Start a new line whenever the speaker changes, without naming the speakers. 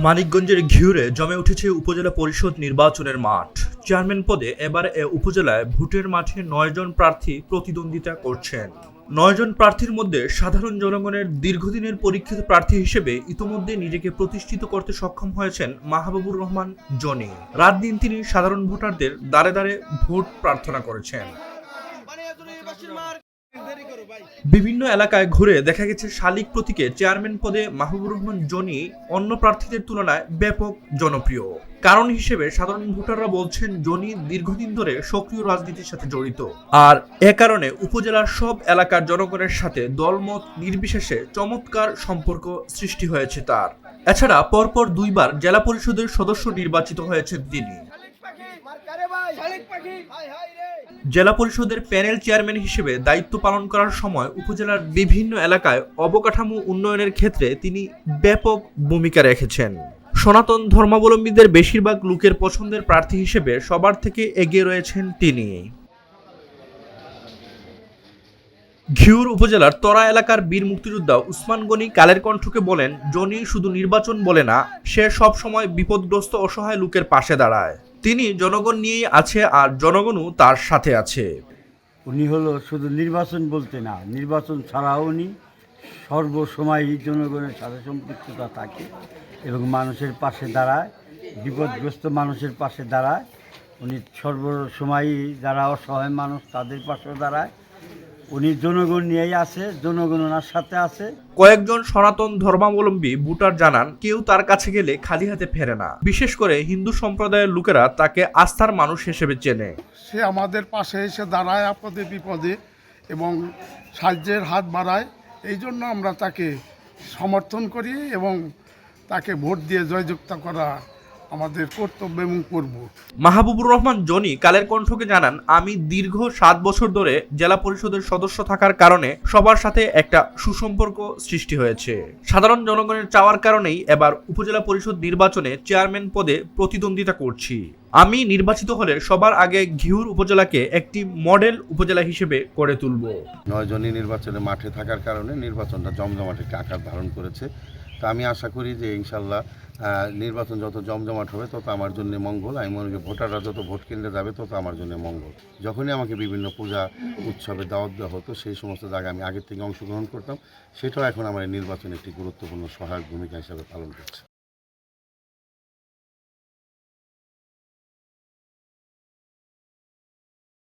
মানিকগঞ্জের ঘিওরে জমে উঠেছে উপজেলা পরিষদ নির্বাচনের মাঠ। চেয়ারম্যান পদে এবার এ উপজেলায় ভোটের মাঠে ৯ জন প্রার্থী প্রতিদ্বন্দ্বিতা করছেন। ৯ জন প্রার্থীর মধ্যে সাধারণ জনগণের দীর্ঘদিনের পরীক্ষিত প্রার্থী হিসেবে ইতোমধ্যে নিজেকে প্রতিষ্ঠিত করতে সক্ষম হয়েছেন মাহবুবুর রহমান জনি। রাত দিন তিনি সাধারণ ভোটারদের দ্বারে দ্বারে ভোট প্রার্থনা করেছেন। বিভিন্ন এলাকায় ঘুরে দেখা গেছে শালিক প্রতীকে চেয়ারম্যান পদে মাহবুবুর রহমান জনি অন্য প্রার্থীদের তুলনায় ব্যাপক জনপ্রিয়। কারণ হিসেবে সাধারণ ভোটাররা বলছেন জনি দীর্ঘদিন ধরে সক্রিয় রাজনীতির সাথে জড়িত, আর এ কারণে উপজেলার সব এলাকার জনগণের সাথে দলমত নির্বিশেষে চমৎকার সম্পর্ক সৃষ্টি হয়েছে তার। এছাড়া পরপর 2 বার জেলা পরিষদের সদস্য নির্বাচিত হয়েছেন তিনি। জেলা পরিষদের প্যানেল চেয়ারম্যান হিসেবে দায়িত্ব পালন করার সময় উপজেলার বিভিন্ন এলাকায় অবকাঠামো উন্নয়নের ক্ষেত্রে তিনি ব্যাপক ভূমিকা রেখেছেন। সনাতন ধর্মাবলম্বীদের বেশিরভাগ লোকের পছন্দের প্রার্থী হিসেবে সবার থেকে এগিয়ে রয়েছেন তিনি। ঘিওর উপজেলার তরা এলাকার বীর মুক্তিযোদ্ধা উসমান গনি কালের কণ্ঠকে বলেন, জনি শুধু নির্বাচন বলে না, সে সব সময় বিপদগ্রস্ত অসহায় লোকের পাশে দাঁড়ায়। তিনি জনগণ নিয়েই আছে আর জনগণও তার সাথে আছে।
উনি হলো শুধু নির্বাচন বলতে না, নির্বাচন ছাড়াও উনি সর্বসময়ই জনগণের সাথে সম্পৃক্ততা থাকে এবং মানুষের পাশে দাঁড়ায়, বিপদগ্রস্ত মানুষের পাশে দাঁড়ায়। উনি সর্বসময়ই যারা অসহায় মানুষ তাদের পাশে দাঁড়ায়। উনি জনগণ নিয়েই আছে, জনগণ ওনার সাথে আছে।
কয়েকজন সনাতন ধর্মাবলম্বী ভোটার জানান, কেউ তার কাছে গেলে খালি হাতে ফেরে না। বিশেষ করে হিন্দু সম্প্রদায়ের লোকেরা তাকে আস্থার মানুষ হিসেবে চেনে।
সে আমাদের পাশে এসে দাঁড়ায় আপদে বিপদে এবং সাহায্যের হাত বাড়ায়। এই জন্য আমরা তাকে সমর্থন করি এবং তাকে ভোট দিয়ে জয়যুক্ত করা আমাদের কর্তব্য এবং করব।
মাহবুবুর রহমান জনি কালের কণ্ঠকে জানান, আমি দীর্ঘ 7 বছর ধরে জেলা পরিষদের সদস্য থাকার কারণে সবার সাথে একটা সুসম্পর্ক সৃষ্টি হয়েছে। সাধারণ জনগণের চাওয়ার কারণেই এবার উপজেলা পরিষদ নির্বাচনে চেয়ারম্যান পদে প্রতিদ্বন্দ্বিতা করছি। আমি নির্বাচিত হলে সবার আগে ঘিওর উপজেলাকে একটি মডেল উপজেলা হিসেবে করে তুলব।
9 জনই নির্বাচনে মাঠে থাকার কারণে নির্বাচনটা জমজমাট একটা আকার ধারণ করেছে। তো আমি আশা করি যে ইনশাল্লাহ নির্বাচন যত জমজমাট হবে তত আমার জন্য মঙ্গল। আমি মনে করি ভোটাররা যত ভোট কেন্দ্রে যাবে তত আমার জন্য মঙ্গল। যখনই আমাকে বিভিন্ন পূজা উৎসবে দাওয়াত দেওয়া হতো সেই সমস্ত জায়গায় আমি আগের থেকে অংশগ্রহণ করতাম। সেটাও এখন আমার নির্বাচনে একটি গুরুত্বপূর্ণ সহায়ক ভূমিকা হিসাবে পালন করছে।